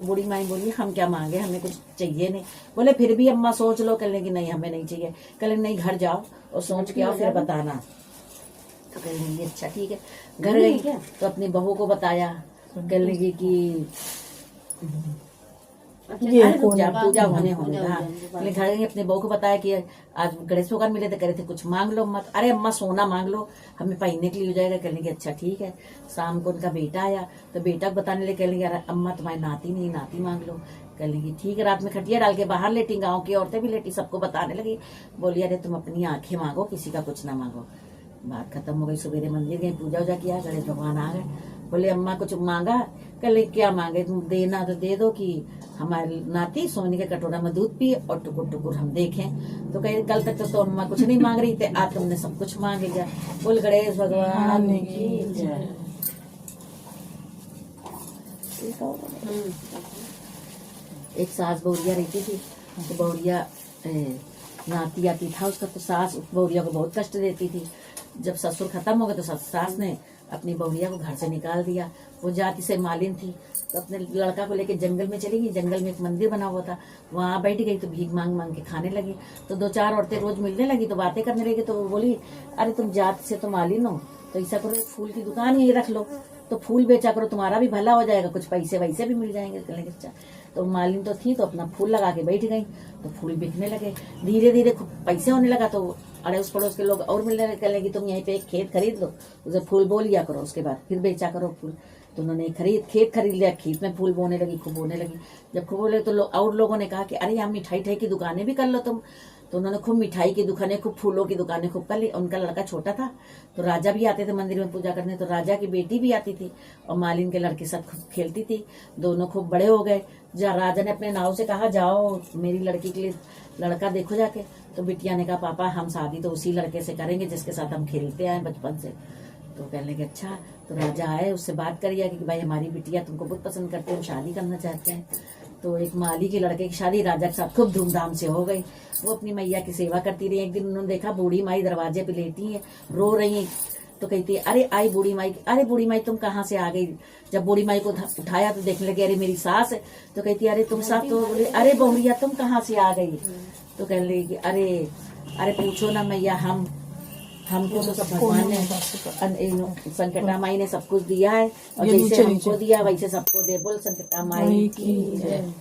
बूढ़ी माई बोली हम क्या मांगे, हमें कुछ चाहिए नहीं। बोले फिर भी अम्मा सोच लो। कहने की नहीं हमें नहीं चाहिए। कहने नहीं घर जाओ और सोच के आओ फिर बताना। तो कहने लगी अच्छा ठीक है। घर गई तो अपनी बहू को बताया। कहने लगी कि पूजा होने घर गई अपनी बहू को बताया कि आज गणेश भगवान मिले थे, कह रहे थे कुछ मांग लो अम्मा। अरे अम्मा सोना मांग लो, हमें पहनने के लिए हो जाएगा। कहने लगी अच्छा ठीक है। शाम को उनका बेटा आया तो बेटा को बताने लगे। कहने लगी अम्मा तुम्हारी नाती नहीं, नाती मांग लो। कहने लगी ठीक है। रात में खटिया डाल के बाहर लेटी, गाँव की औरतें भी लेटी, सबको बताने लगी। बोली अरे तुम अपनी आंखें मांगो, किसी का कुछ ना मांगो। बात खत्म हो गई। सवेरे मंदिर गई, पूजा वूजा किया, गणेश भगवान आ गए। बोले अम्मा कुछ मांगा? कहले क्या मांगे, तुम देना तो दे दो कि हमारी नाती सोने के कटोरा में दूध पिए और टुकुर टुकुर हम देखें। तो कहे कल तक तो अम्मा कुछ नहीं मांग रही थे, आज तुमने सब कुछ मांग लिया। बोल गणेश भगवान की जय। एक सास बहुरिया रहती थी, तो बहुरिया नाती आती था उसका, तो सास बहुरिया को बहुत कष्ट देती थी। जब ससुर खत्म हो गए तो सास ने अपनी बहुरिया को घर से निकाल दिया। वो जाति से मालिन थी, तो अपने लड़का को लेके जंगल में चली गई। जंगल में एक मंदिर बना हुआ था, वहां बैठ गई तो भीख मांग मांग के खाने लगी। तो 2-4 औरतें रोज मिलने लगी तो बातें करने लगी। तो वो बोली अरे तुम जात से तो मालिन हो, तो ऐसा करो एक फूल की दुकान यही रख लो, तो फूल बेचा करो, तुम्हारा भी भला हो जाएगा, कुछ पैसे वैसे भी मिल जाएंगे। कहने लगे अच्छा। तो मालिन तो थी तो अपना फूल लगा के बैठ गई, तो फूल बिकने लगे। धीरे धीरे पैसे होने लगा, तो अड़ोस पड़ोस के लोग और मिलने लगे। कहने लगी तुम यहीं पे एक खेत खरीद लो, उसे फूल बो लिया करो, उसके बाद फिर बेचा करो फूल। तो उन्होंने खेत खरीद लिया, खेत में फूल बोने लगी, खूब बोने लगी। जब खूब बोले तो और लोगों ने कहा कि अरे यहाँ मिठाई की दुकानें भी कर लो तुम। तो उन्होंने खूब मिठाई की दुकानें, खूब फूलों की दुकानें खूब कर ली। उनका लड़का छोटा था, तो राजा भी आते थे मंदिर में पूजा करने, तो राजा की बेटी भी आती थी और मालिन के लड़के साथ खूब खेलती थी। दोनों खूब बड़े हो गए। जहाँ राजा ने अपने नाव से कहा जाओ मेरी लड़की के लिए लड़का देखो जाके, तो बिटिया ने कहा पापा हम शादी तो उसी लड़के से करेंगे जिसके साथ हम खेलते आए बचपन से। तो कहने लगे अच्छा। तो राजा आए, उससे बात करिए कि भाई हमारी बिटिया तुमको बहुत पसंद करते हैं, हम शादी करना चाहते हैं। तो एक माली के लड़के की शादी राजा के साथ खूब धूमधाम से हो गई। वो अपनी मैया की सेवा करती रही। एक दिन उन्होंने देखा बूढ़ी माई दरवाजे पे लेटी है, रो रही है। तो कहती है अरे आई बूढ़ी माई, अरे बूढ़ी माई तुम कहाँ से आ गई? जब बूढ़ी माई को उठाया तो देखने लगे अरे मेरी सास है। तो कहती है अरे तुम सास? तो बोले अरे बहुरिया तुम कहाँ से आ गई? तो कहने लगी कि अरे पूछो ना मैया, हमको तो सब भगवान ने संकटा माई ने सब कुछ दिया है, और जैसे हमको दिया वैसे सबको दे। बोल संकटा माई की जय।